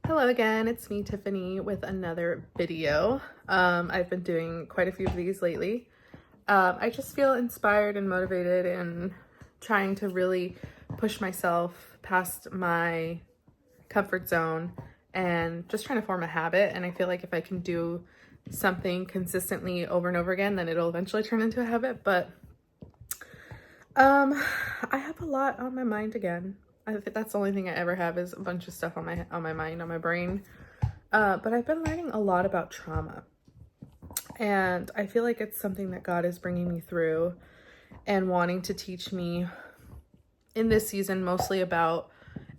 Hello again, it's me, Tiffany, with another video. I've been doing quite a few of these lately. I just feel inspired and motivated and trying to really push myself past my comfort zone and just trying to form a habit. And I feel like if I can do something consistently over and over again, then it'll eventually turn into a habit. But I have a lot on my mind again. I think that's the only thing I ever have is a bunch of stuff on my mind, on my brain. But I've been learning a lot about trauma. And I feel like it's something that God is bringing me through and wanting to teach me in this season, mostly about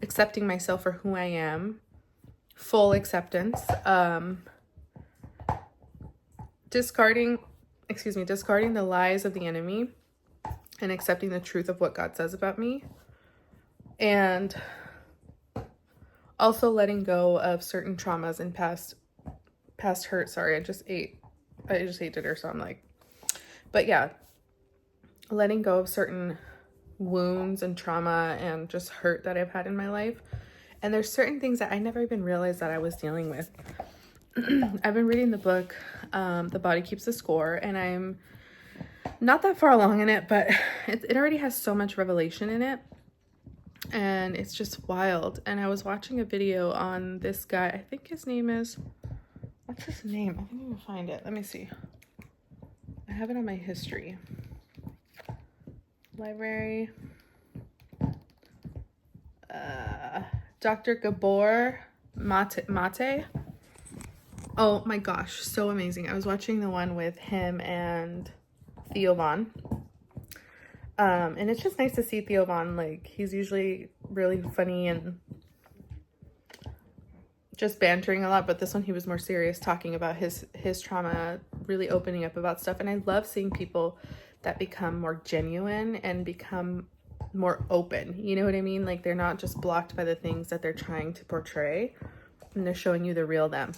accepting myself for who I am, full acceptance, discarding the lies of the enemy and accepting the truth of what God says about me. And also letting go of certain traumas and past hurt. Sorry, I just ate dinner, so I'm like, but yeah, letting go of certain wounds and trauma and just hurt that I've had in my life. And there's certain things that I never even realized that I was dealing with. I've been reading the book, The Body Keeps the Score, and I'm not that far along in it, but it already has so much revelation in it. And it's just wild. And I was watching a video on this guy. I think his name is, what's his name? I think I can find it. Let me see. I have it on my history. Library. Dr. Gabor Mate. Oh my gosh, so amazing. I was watching the one with him and Theo Vaughn. And it's just nice to see Theo Vaughn. Like, he's usually really funny and just bantering a lot, but this one he was more serious, talking about his trauma, really opening up about stuff. And I love seeing people that become more genuine and become more open. You know what I mean? Like, they're not just blocked by the things that they're trying to portray, and they're showing you the real them.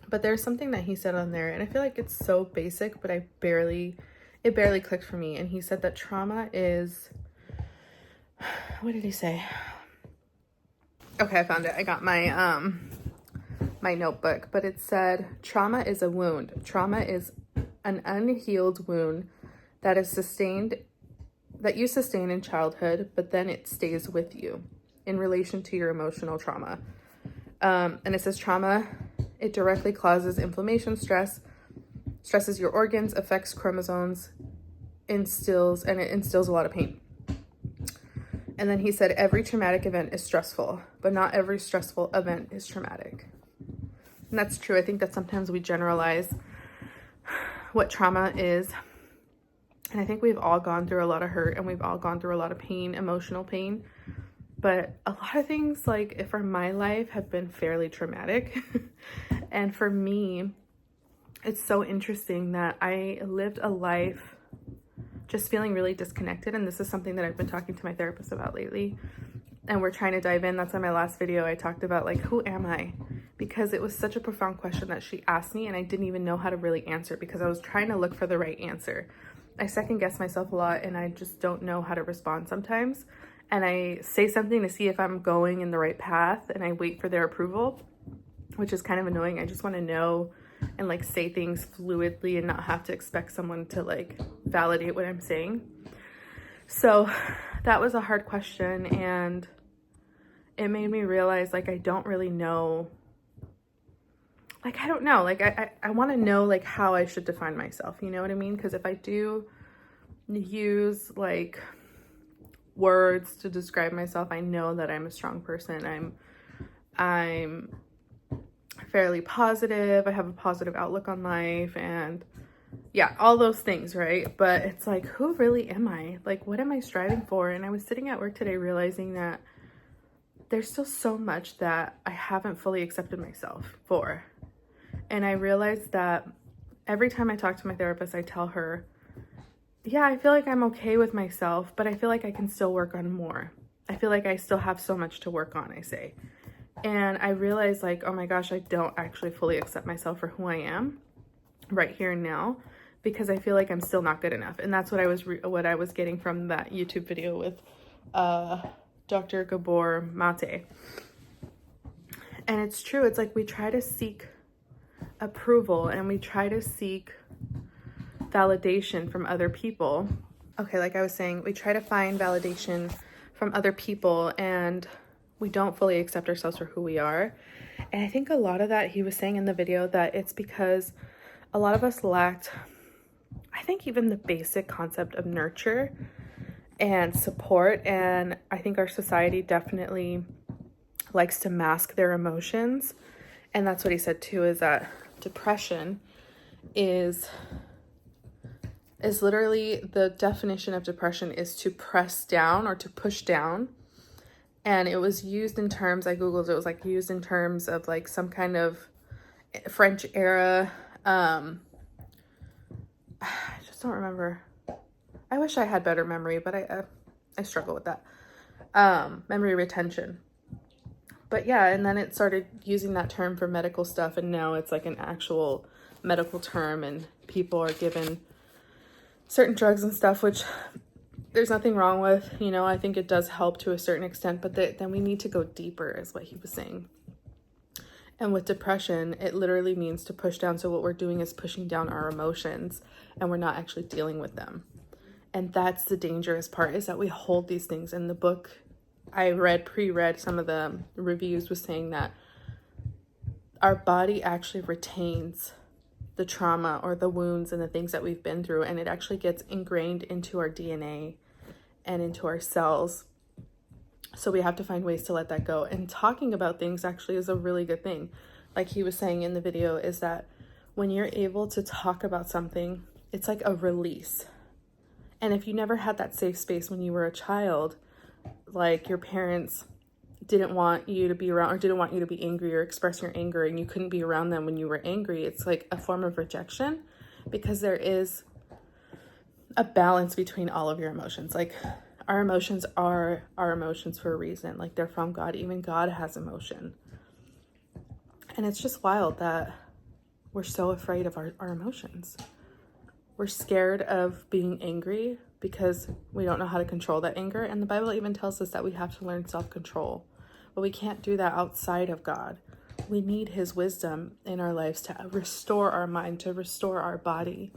But there's something that he said on there, and I feel like it's so basic, but it barely clicked for me. And he said that trauma is, what did he say? Okay, I found it. I got my my notebook, but it said trauma is a wound. Trauma is an unhealed wound that you sustain in childhood, but then it stays with you in relation to your emotional trauma. And it says trauma, it directly causes inflammation, stresses your organs, affects chromosomes, instills a lot of pain. And then he said every traumatic event is stressful, but not every stressful event is traumatic. And that's true. I think that sometimes we generalize what trauma is. And I think we've all gone through a lot of hurt, and we've all gone through a lot of pain, emotional pain. But a lot of things, like, for my life, have been fairly traumatic. And for me, it's so interesting that I lived a life just feeling really disconnected. And this is something that I've been talking to my therapist about lately. And we're trying to dive in. That's on my last video. I talked about, like, who am I? Because it was such a profound question that she asked me, and I didn't even know how to really answer because I was trying to look for the right answer. I second guess myself a lot, and I just don't know how to respond sometimes. And I say something to see if I'm going in the right path, and I wait for their approval, which is kind of annoying. I just want to know and, like, say things fluidly and not have to expect someone to, like, validate what I'm saying. So that was a hard question, and it made me realize, like, I don't really know. Like, I don't know. Like, I want to know, like, how I should define myself. You know what I mean? Because if I do use, like, words to describe myself, I know that I'm a strong person. I'm fairly positive. I have a positive outlook on life, and yeah, all those things, right? But it's like, who really am I? Like, what am I striving for? And I was sitting at work today realizing that there's still so much that I haven't fully accepted myself for. And I realized that every time I talk to my therapist, I tell her, yeah, I feel like I'm okay with myself, but I feel like I can still work on more. I feel like I still have so much to work on, I say. And I realized, like, oh my gosh, I don't actually fully accept myself for who I am right here and now, because I feel like I'm still not good enough. And that's what I was getting from that YouTube video with Dr. Gabor Mate. And it's true. It's like we try to seek approval and we try to seek validation from other people. Okay, like I was saying, we try to find validation from other people and we don't fully accept ourselves for who we are. And I think a lot of that, he was saying in the video, that it's because a lot of us lacked, I think, even the basic concept of nurture and support. And I think our society definitely likes to mask their emotions. And that's what he said too, is that depression is literally, the definition of depression is to press down or to push down. And it was used in terms, I googled it, was like used in terms of like some kind of French era, I just don't remember. I wish I had better memory, but I struggle with that. Memory retention. But yeah, and then it started using that term for medical stuff, and now it's like an actual medical term, and people are given certain drugs and stuff, which there's nothing wrong with, you know. I think it does help to a certain extent, but then we need to go deeper, is what he was saying. And with depression, it literally means to push down. So what we're doing is pushing down our emotions, and we're not actually dealing with them. And that's the dangerous part, is that we hold these things. In the book I pre-read some of the reviews, was saying that our body actually retains the trauma or the wounds and the things that we've been through, and it actually gets ingrained into our DNA and into our cells. So we have to find ways to let that go. And talking about things actually is a really good thing. Like he was saying in the video, is that when you're able to talk about something, it's like a release. And if you never had that safe space when you were a child, like your parents didn't want you to be around, or didn't want you to be angry or express your anger, and you couldn't be around them when you were angry, it's like a form of rejection, because there is a balance between all of your emotions. Like our emotions are our emotions for a reason. Like they're from God. Even God has emotion. And it's just wild that we're so afraid of our emotions. We're scared of being angry because we don't know how to control that anger. And the Bible even tells us that we have to learn self-control. But we can't do that outside of God. We need his wisdom in our lives to restore our mind, to restore our body.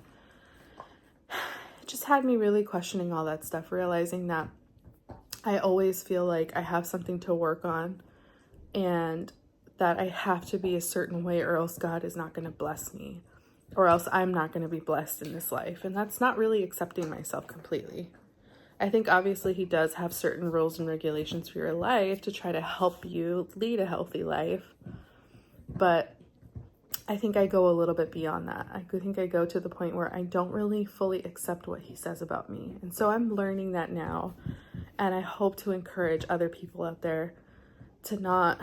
It just had me really questioning all that stuff, realizing that I always feel like I have something to work on, and that I have to be a certain way, or else God is not going to bless me, or else I'm not going to be blessed in this life. And that's not really accepting myself completely. I think obviously he does have certain rules and regulations for your life to try to help you lead a healthy life. But I think I go a little bit beyond that. I think I go to the point where I don't really fully accept what he says about me. And so I'm learning that now. And I hope to encourage other people out there to not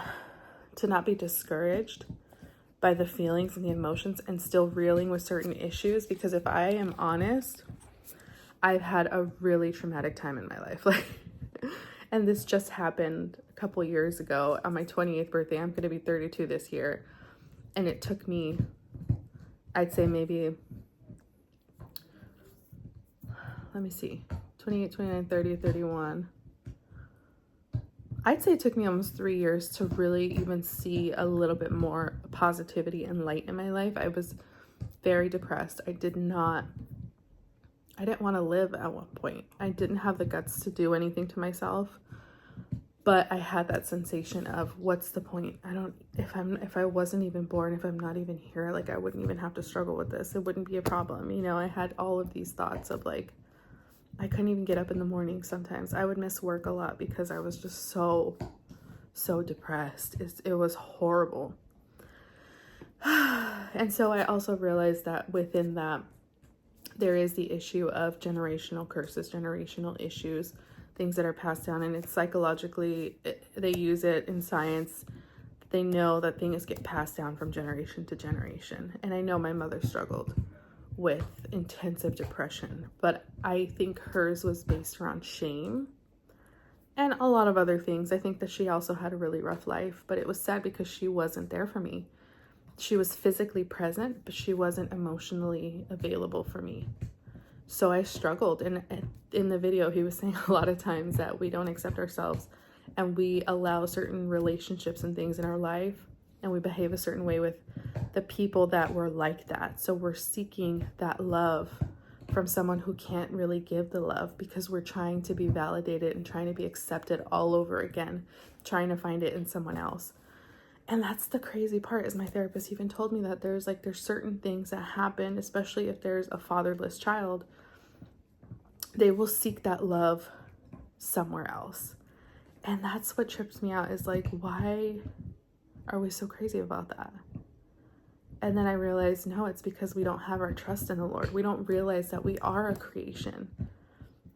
be discouraged by the feelings and the emotions, and still reeling with certain issues. Because if I am honest, I've had a really traumatic time in my life. And this just happened a couple years ago on my 28th birthday. I'm going to be 32 this year. And it took me, I'd say maybe, 28, 29, 30, 31. I'd say it took me almost 3 years to really even see a little bit more positivity and light in my life. I was very depressed. I didn't want to live at one point. I didn't have the guts to do anything to myself. But I had that sensation of, what's the point? If I wasn't even born, if I'm not even here, like I wouldn't even have to struggle with this. It wouldn't be a problem. You know, I had all of these thoughts of like, I couldn't even get up in the morning sometimes. I would miss work a lot because I was just so depressed. It was horrible. And so I also realized that within that, there is the issue of generational curses, generational issues, things that are passed down. And it's psychologically, they use it in science. They know that things get passed down from generation to generation. And I know my mother struggled with intensive depression, but I think hers was based around shame and a lot of other things. I think that she also had a really rough life, but it was sad because she wasn't there for me. She was physically present, but she wasn't emotionally available for me. So I struggled. And in the video, he was saying a lot of times that we don't accept ourselves, and we allow certain relationships and things in our life and we behave a certain way with the people that were like that. So we're seeking that love from someone who can't really give the love because we're trying to be validated and trying to be accepted all over again, trying to find it in someone else. And that's the crazy part, is my therapist even told me that there's certain things that happen, especially if there's a fatherless child, they will seek that love somewhere else. And that's what trips me out, is like, why are we so crazy about that? And then I realized, no, it's because we don't have our trust in the Lord. We don't realize that we are a creation,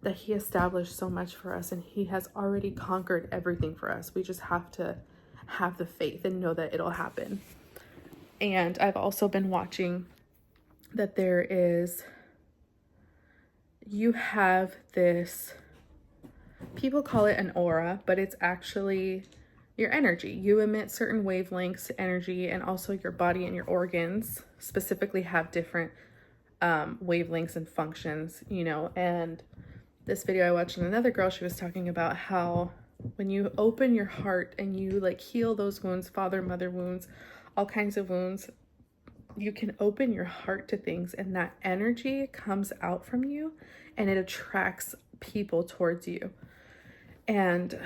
that he established so much for us, and he has already conquered everything for us. We just have to have the faith and know that it'll happen. And I've also been watching that you have this, people call it an aura, but it's actually your energy. You emit certain wavelengths, energy, and also your body and your organs specifically have different wavelengths and functions, and this video I watched on another girl, she was talking about how when you open your heart and you heal those wounds, father, mother wounds, all kinds of wounds, you can open your heart to things, and that energy comes out from you and it attracts people towards you. And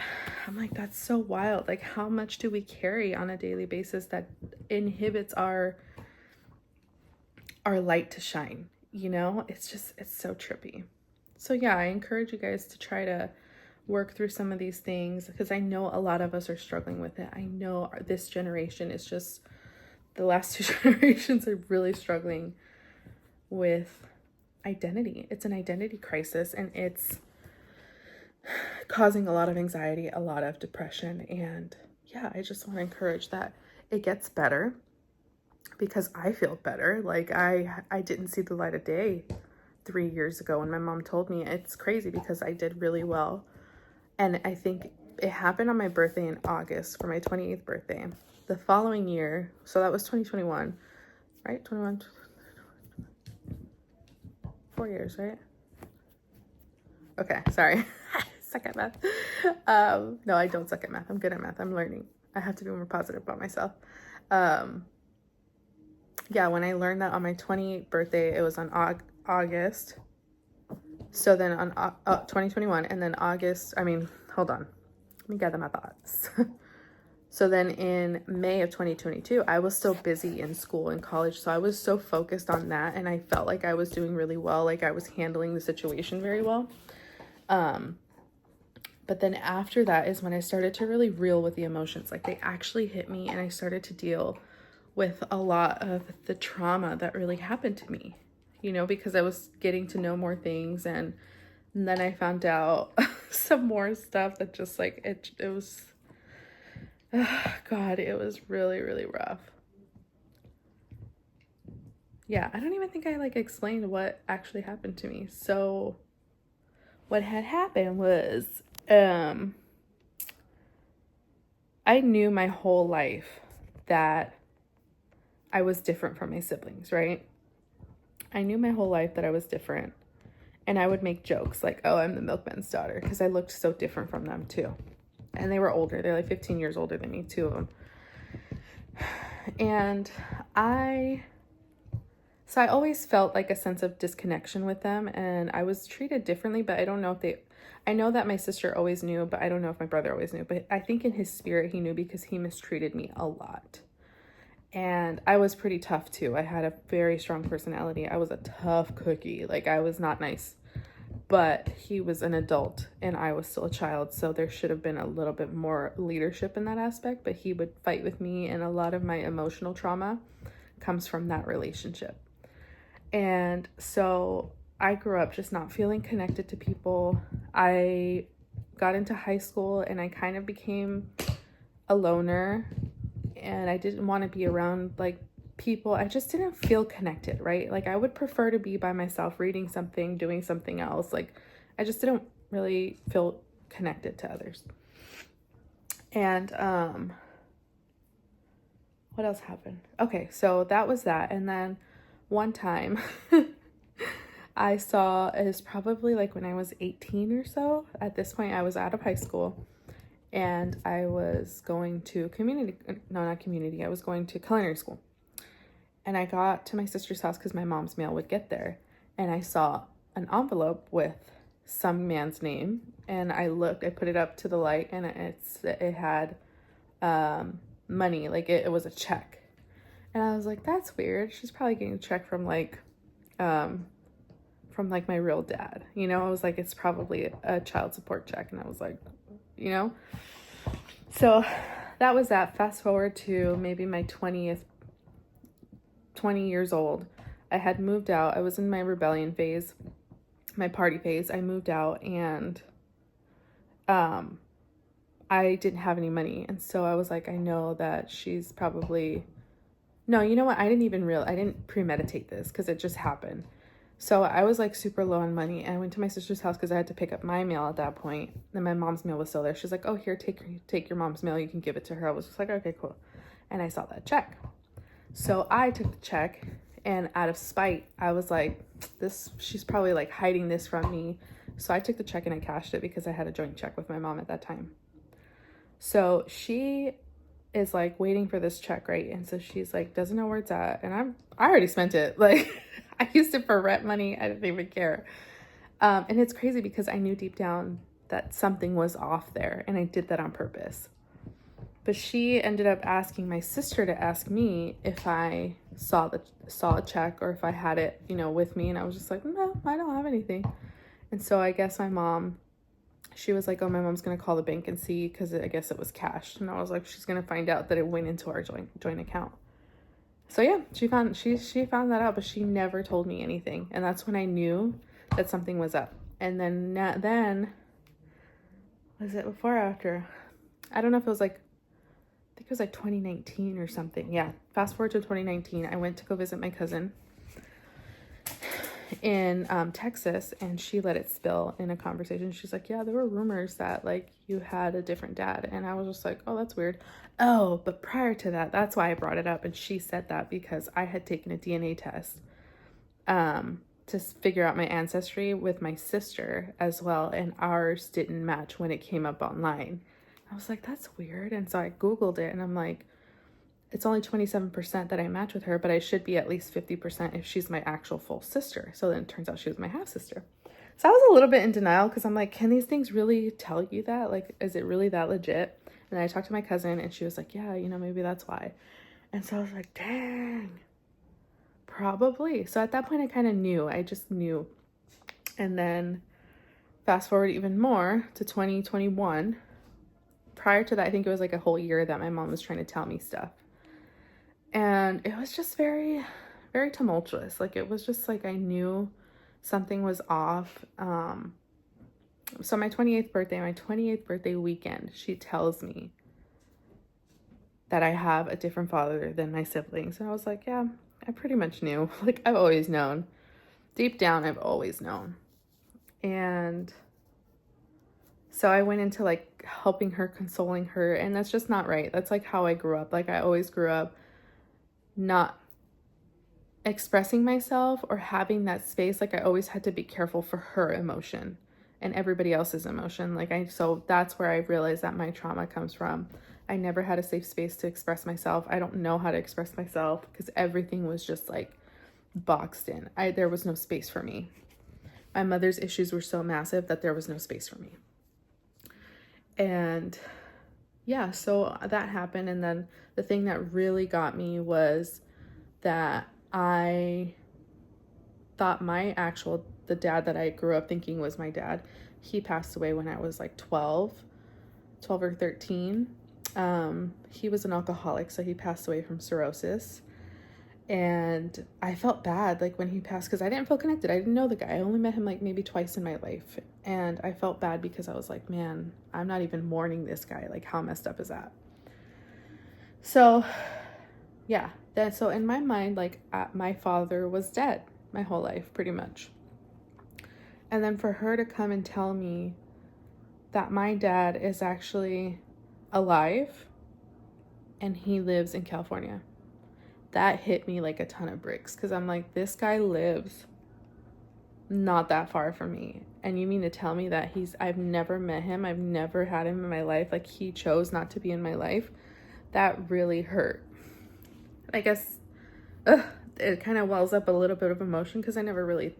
I'm like, that's so wild. How much do we carry on a daily basis that inhibits our light to shine? It's so trippy. So yeah, I encourage you guys to try to work through some of these things, because I know a lot of us are struggling with it. I know this generation is just, the last two generations are really struggling with identity. It's an identity crisis, and it's causing a lot of anxiety, a lot of depression. And yeah, I just want to encourage that it gets better, because I feel better. I didn't see the light of day 3 years ago when my mom told me. It's crazy because I did really well. And I think it happened on my birthday in August, for my 28th birthday. The following year, so that was 2021, right? 21, 4 years, right? Okay, sorry. Suck at math. No, I don't suck at math. I'm good at math. I'm learning. I have to be more positive about myself. Yeah, when I learned that on my 28th birthday, it was on August. So then on 2021, and then hold on. Let me gather my thoughts. So then in May of 2022, I was still busy in school and college. So I was so focused on that, and I felt like I was doing really well. I was handling the situation very well. But then after that is when I started to really reel with the emotions. They actually hit me, and I started to deal with a lot of the trauma that really happened to me, because I was getting to know more things. And then I found out some more stuff that just it was, God, it was really, really rough. Yeah, I don't even think I explained what actually happened to me. So what had happened was, I knew my whole life that I was different from my siblings, right? I knew my whole life that I was different. And I would make jokes oh, I'm the milkman's daughter, because I looked so different from them too. And they were older. They're 15 years older than me, 2 of them. And I always felt a sense of disconnection with them, and I was treated differently, but I don't know if I know that my sister always knew, but I don't know if my brother always knew. But I think in his spirit, he knew, because he mistreated me a lot. And I was pretty tough too. I had a very strong personality. I was a tough cookie. I was not nice. But he was an adult and I was still a child. So there should have been a little bit more leadership in that aspect. But he would fight with me, and a lot of my emotional trauma comes from that relationship. And so I grew up just not feeling connected to people. I got into high school and I kind of became a loner, and I didn't want to be around people. I just didn't feel connected, right? I would prefer to be by myself, reading something, doing something else. I just didn't really feel connected to others. And what else happened? Okay, so that was that. And then one time I saw, it was probably when I was 18 or so. At this point, I was out of high school, and I was going to I was going to culinary school. And I got to my sister's house because my mom's mail would get there. And I saw an envelope with some man's name. And I put it up to the light, and it had money, like it was a check. And I was like, that's weird. She's probably getting a check from like my real dad. You know, I was like, it's probably a child support check. And I was like, you know. So that was that. Fast forward to maybe my 20 years old. I had moved out. I was in my rebellion phase, my party phase. I moved out, and I didn't have any money. And so I was like, I know that she's probably, no, you know what? I didn't premeditate this because it just happened. So I was like super low on money, and I went to my sister's house because I had to pick up my mail at that point. And my mom's mail was still there. She's like, oh, here, take your mom's mail. You can give it to her. I was just like, okay, cool. And I saw that check. So I took the check, and out of spite, I was like, she's probably like hiding this from me. So I took the check and I cashed it because I had a joint check with my mom at that time. So she is like waiting for this check, right? And so she's like, doesn't know where it's at. And I already spent it. Like, I used it for rent money. I didn't even care. And it's crazy because I knew deep down that something was off there, and I did that on purpose. But she ended up asking my sister to ask me if I saw a check or if I had it, you know, with me. And I was just like, no, I don't have anything. And so I guess my mom, she was like, oh, my mom's going to call the bank and see, because I guess it was cashed. And I was like, she's going to find out that it went into our joint account. So yeah, she found that out, but she never told me anything. And that's when I knew that something was up. And then was it before or after? I don't know if it was like, I think it was like 2019 or something. Yeah. Fast forward to 2019. I went to go visit my cousin in Texas, and she let it spill in a conversation. She's like, yeah, there were rumors that like you had a different dad. And I was just like, oh, that's weird. Oh, but prior to that, that's why I brought it up. And she said that because I had taken a DNA test to figure out my ancestry with my sister as well. And ours didn't match when it came up online. I was like, that's weird. And so I Googled it, and I'm like, it's only 27% that I match with her, but I should be at least 50% if she's my actual full sister. So then it turns out she was my half sister. So I was a little bit in denial because I'm like, can these things really tell you that? Like, is it really that legit? And I talked to my cousin, and she was like, yeah, you know, maybe that's why. And so I was like, dang, probably. So at that point, I kind of knew. I just knew. And then fast forward even more to 2021. Prior to that, I think it was like a whole year that my mom was trying to tell me stuff. And it was just very, very tumultuous. Like, it was just like I knew something was off. So my 28th birthday weekend, she tells me that I have a different father than my siblings. And I was like, yeah, I pretty much knew. Like, I've always known. Deep down, I've always known. And so I went into like helping her, consoling her, and that's just not right. That's like how I grew up. Like, I always grew up not expressing myself or having that space. Like, I always had to be careful for her emotion and everybody else's emotion. So that's where I realized that my trauma comes from. I never had a safe space to express myself. I don't know how to express myself because everything was just like boxed in. There was no space for me. My mother's issues were so massive that there was no space for me. And yeah, so that happened. And then the thing that really got me was that I thought the dad that I grew up thinking was my dad, he passed away when I was like 12 or 13. He was an alcoholic, so he passed away from cirrhosis. And I felt bad like when he passed because I didn't feel connected. I didn't know the guy. I only met him like maybe twice in my life. And I felt bad because I was like, man, I'm not even mourning this guy. Like, how messed up is that? So yeah, so in my mind, like my father was dead my whole life, pretty much. And then for her to come and tell me that my dad is actually alive and he lives in California, that hit me like a ton of bricks because I'm like, this guy lives not that far from me And you mean to tell me that I've never met him, I've never had him in my life, like he chose not to be in my life? That really hurt. I guess it kind of wells up a little bit of emotion because I never really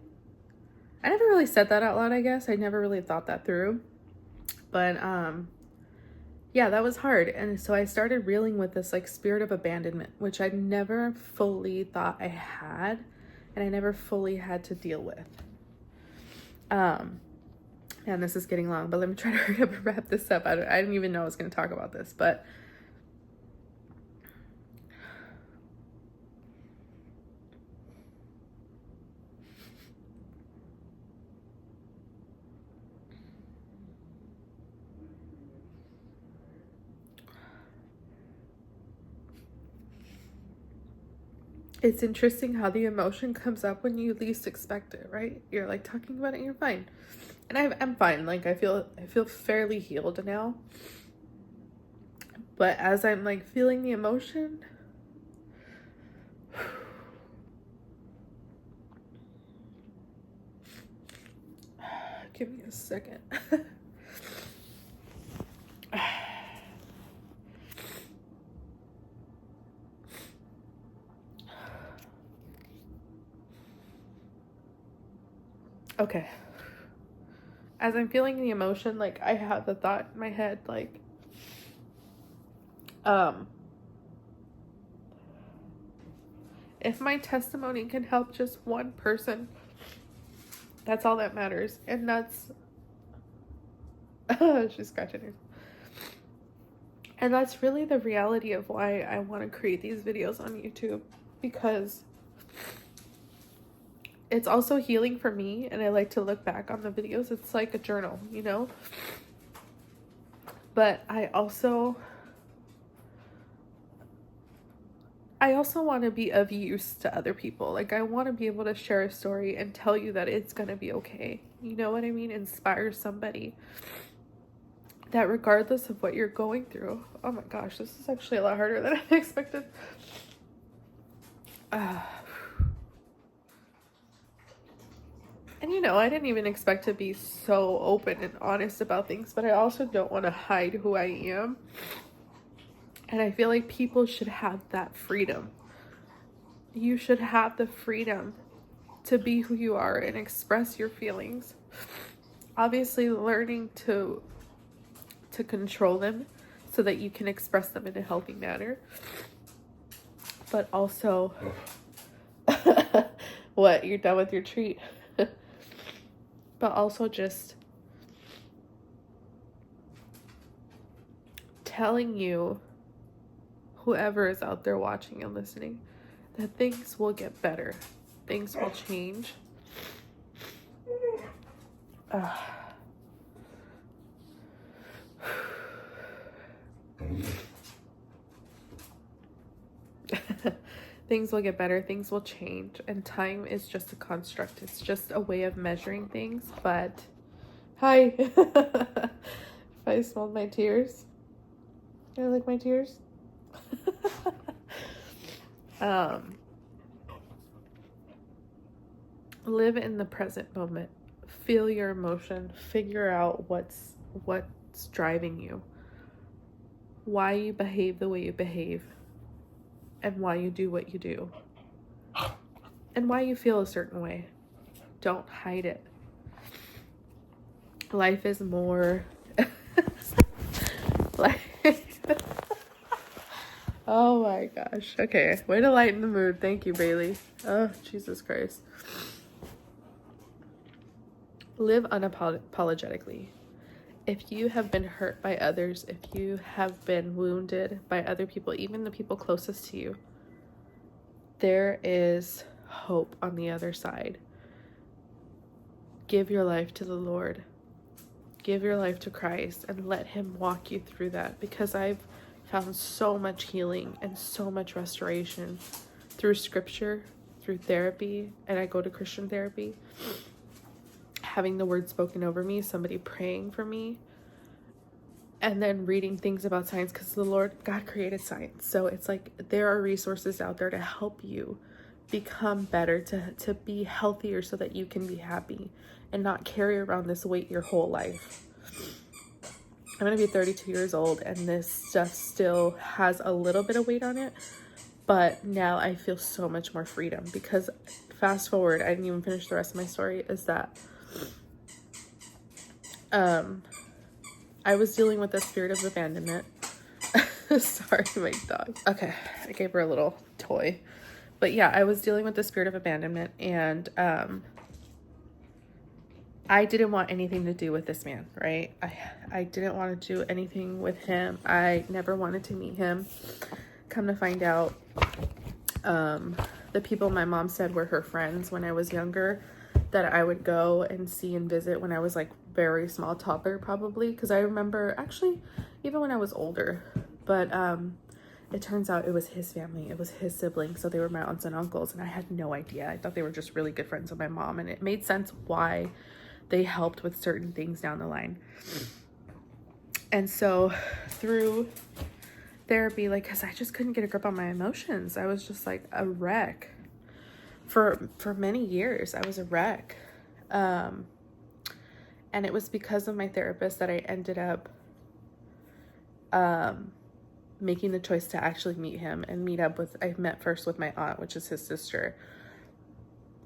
said that out loud, I guess. I never really thought that through. But yeah, that was hard. And so I started reeling with this like spirit of abandonment, which I never fully thought I had, and I never fully had to deal with. And this is getting long, but let me try to hurry up and wrap this up. I didn't even know I was going to talk about this, but it's interesting how the emotion comes up when you least expect it, right? You're like talking about it and you're fine. And I'm fine. Like I feel fairly healed now. But as I'm like feeling the emotion, give me a second. Okay. As I'm feeling the emotion, like I have the thought in my head, like, if my testimony can help just one person, that's all that matters. And that's, she's scratching her. And that's really the reality of why I want to create these videos on YouTube, because it's also healing for me, and I like to look back on the videos. It's like a journal, you know? But I also want to be of use to other people. Like, I want to be able to share a story and tell you that it's going to be okay. You know what I mean? Inspire somebody. That regardless of what you're going through. Oh my gosh, this is actually a lot harder than I expected. And you know, I didn't even expect to be so open and honest about things, but I also don't want to hide who I am. And I feel like people should have that freedom. You should have the freedom to be who you are and express your feelings. Obviously, learning to control them so that you can express them in a healthy manner. But also, what? You're done with your treat? But also just telling you, whoever is out there watching and listening, that things will get better. Things will change. Things will get better, things will change, and time is just a construct. It's just a way of measuring things. But hi. If I smelled my tears, I like my tears. Live in the present moment. Feel your emotion. Figure out what's driving you, why you behave the way you behave, and why you do what you do, and why you feel a certain way. Don't hide it. Life is more like oh my gosh. Okay, way to lighten the mood. Thank you, Bailey. Oh, Jesus Christ. Live unapologetically. If you have been hurt by others, if you have been wounded by other people, even the people closest to you, there is hope on the other side. Give your life to the Lord. Give your life to Christ and let him walk you through that, because I've found so much healing and so much restoration through scripture, through therapy, and I go to Christian therapy. Having the word spoken over me, somebody praying for me, and then reading things about science, because God created science. So it's like there are resources out there to help you become better, to be healthier so that you can be happy and not carry around this weight your whole life. I'm going to be 32 years old and this stuff still has a little bit of weight on it, but now I feel so much more freedom because fast forward, I didn't even finish the rest of my story, is that I was dealing with the spirit of abandonment. Sorry, my dog. Okay, I gave her a little toy. But yeah, I was dealing with the spirit of abandonment, and I didn't want anything to do with this man, right? I didn't want to do anything with him. I never wanted to meet him. Come to find out, the people my mom said were her friends when I was younger, that I would go and see and visit when I was like very small, toddler probably, because I remember actually even when I was older, but it turns out it was his family, it was his siblings, so they were my aunts and uncles, and I had no idea. I thought they were just really good friends of my mom, and it made sense why they helped with certain things down the line. And so through therapy, like, because I just couldn't get a grip on my emotions, I was just like a wreck. For many years, I was a wreck. And it was because of my therapist that I ended up making the choice to actually meet him and meet up with, I met first with my aunt, which is his sister.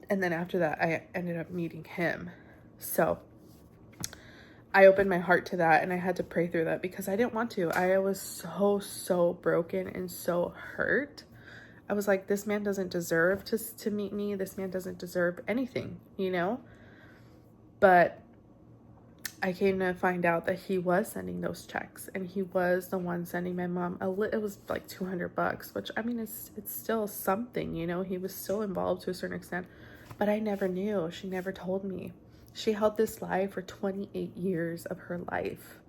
And then after that, I ended up meeting him. So I opened my heart to that, and I had to pray through that because I didn't want to. I was so broken and so hurt. I was like, this man doesn't deserve to meet me. This man doesn't deserve anything, you know? But I came to find out that he was sending those checks, and he was the one sending my mom it was like $200, which I mean, it's still something, you know? He was still involved to a certain extent, but I never knew. She never told me. She held this lie for 28 years of her life.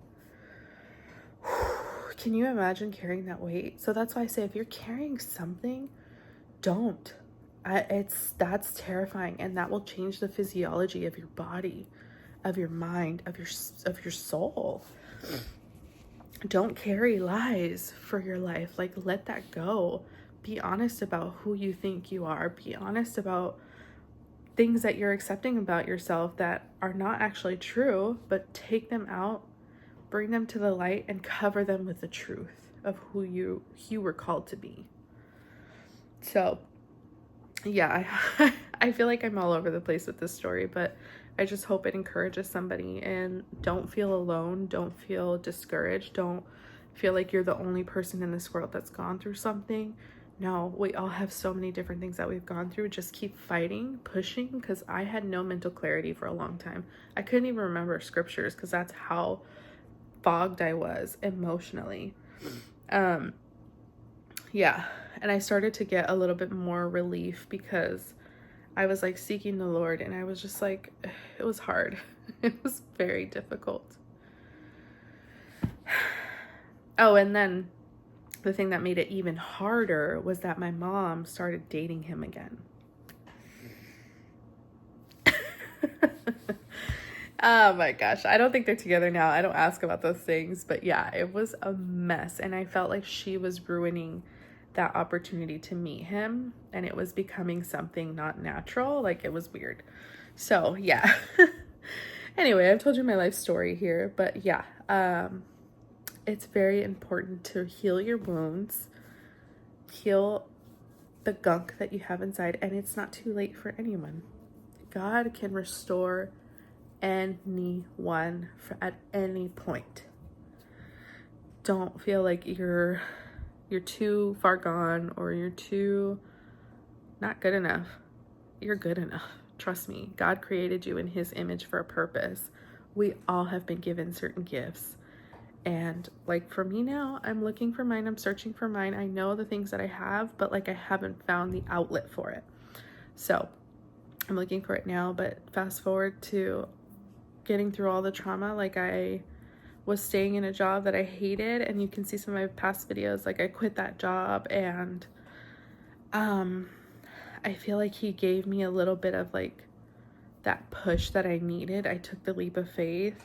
Can you imagine carrying that weight? So that's why I say, if you're carrying something, don't. That's terrifying, and that will change the physiology of your body, of your mind, of your soul. Don't carry lies for your life. Like, let that go. Be honest about who you think you are. Be honest about things that you're accepting about yourself that are not actually true, but take them out, bring them to the light, and cover them with the truth of who you were called to be. So yeah, I feel like I'm all over the place with this story, but I just hope it encourages somebody. And don't feel alone. Don't feel discouraged. Don't feel like you're the only person in this world that's gone through something. No, we all have so many different things that we've gone through. Just keep fighting, pushing, because I had no mental clarity for a long time. I couldn't even remember scriptures because that's how fogged I was emotionally. Yeah, and I started to get a little bit more relief because I was like seeking the Lord, and I was just like, it was hard. It was very difficult. Oh, and then the thing that made it even harder was that my mom started dating him again. Oh my gosh. I don't think they're together now. I don't ask about those things, but yeah, it was a mess. And I felt like she was ruining that opportunity to meet him, and it was becoming something not natural. Like, it was weird. So yeah. Anyway, I've told you my life story here, but yeah, it's very important to heal your wounds, heal the gunk that you have inside, and it's not too late for anyone. God can restore anyone at any point. Don't feel like you're too far gone or you're too not good enough. You're good enough. Trust me. God created you in his image for a purpose. We all have been given certain gifts. And like for me now, I'm looking for mine. I'm searching for mine. I know the things that I have, but like I haven't found the outlet for it. So I'm looking for it now. But fast forward to getting through all the trauma. Like, I was staying in a job that I hated, and you can see some of my past videos. Like, I quit that job, and I feel like he gave me a little bit of like that push that I needed. I took the leap of faith.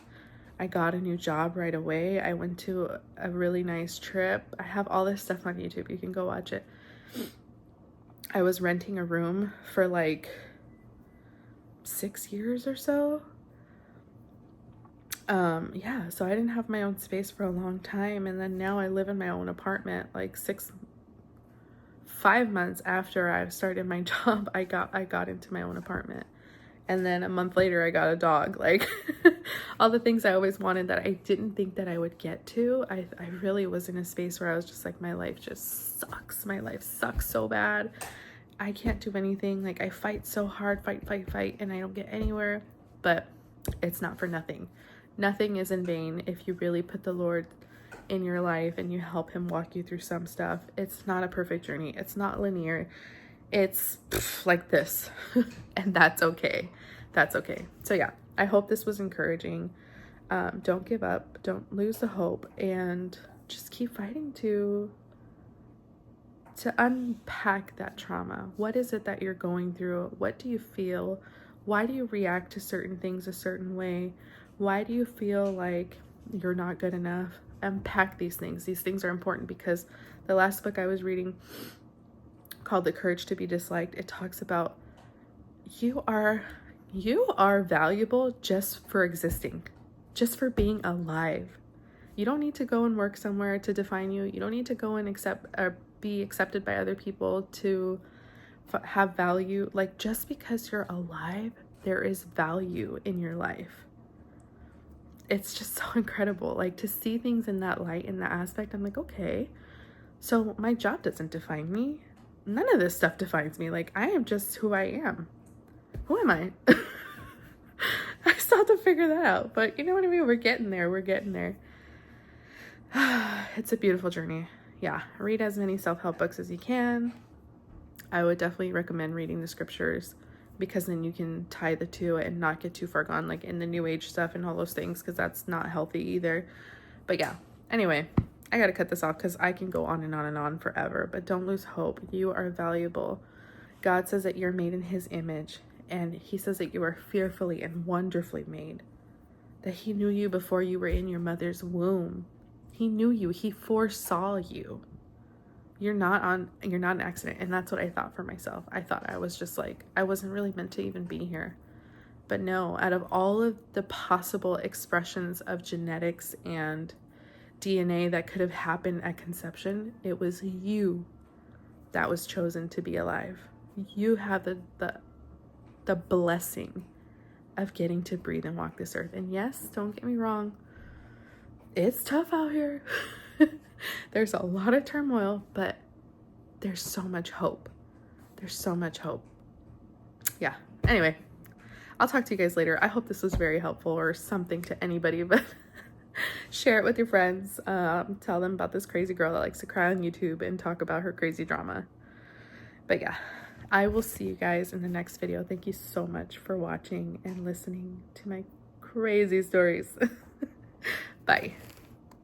I got a new job right away. I went to a really nice trip. I have all this stuff on YouTube. You can go watch it. I was renting a room for like 6 years or so. Yeah, so I didn't have my own space for a long time, and then now I live in my own apartment. Like 5 months after I started my job, I got into my own apartment. And then a month later I got a dog. Like all the things I always wanted that I didn't think that I would get to. I really was in a space where I was just like, my life just sucks. My life sucks so bad. I can't do anything. Like I fight so hard, fight, and I don't get anywhere. But it's not for nothing. Nothing is in vain if you really put the Lord in your life and you help him walk you through some stuff. It's not a perfect journey. It's not linear. It's like this. And that's okay. That's okay. So yeah, I hope this was encouraging. Don't give up. Don't lose the hope, and just keep fighting to unpack that trauma. What is it that you're going through? What do you feel? Why do you react to certain things a certain way? Why do you feel like you're not good enough? Unpack these things. These things are important, because the last book I was reading, called The Courage to be Disliked, it talks about you are valuable just for existing, just for being alive. You don't need to go and work somewhere to define you. You don't need to go and be accepted by other people to have value. Like, just because you're alive, there is value in your life. It's just so incredible, like, to see things in that light, in that aspect. I'm like, okay, so my job doesn't define me. None of this stuff defines me. Like, I am just who I am. Who am I? I still have to figure that out, but you know what I mean? We're getting there. It's a beautiful journey. Yeah, read as many self-help books as you can. I would definitely recommend reading the scriptures, because then you can tie the two and not get too far gone, like in the new age stuff and all those things, because that's not healthy either. But yeah, anyway, I gotta cut this off because I can go on and on and on forever. But don't lose hope. You are valuable. God says that you're made in his image, and he says that you are fearfully and wonderfully made, that he knew you before you were in your mother's womb. He knew you. He foresaw you. You're not an accident. And that's what I thought for myself. I thought I was just like, I wasn't really meant to even be here. But no, out of all of the possible expressions of genetics and DNA that could have happened at conception, it was you that was chosen to be alive. You have the blessing of getting to breathe and walk this earth. And yes, don't get me wrong, it's tough out here. There's a lot of turmoil, but there's so much hope. There's so much hope. Yeah. Anyway, I'll talk to you guys later. I hope this was very helpful or something to anybody, but share it with your friends. Tell them about this crazy girl that likes to cry on YouTube and talk about her crazy drama. But yeah, I will see you guys in the next video. Thank you so much for watching and listening to my crazy stories. Bye.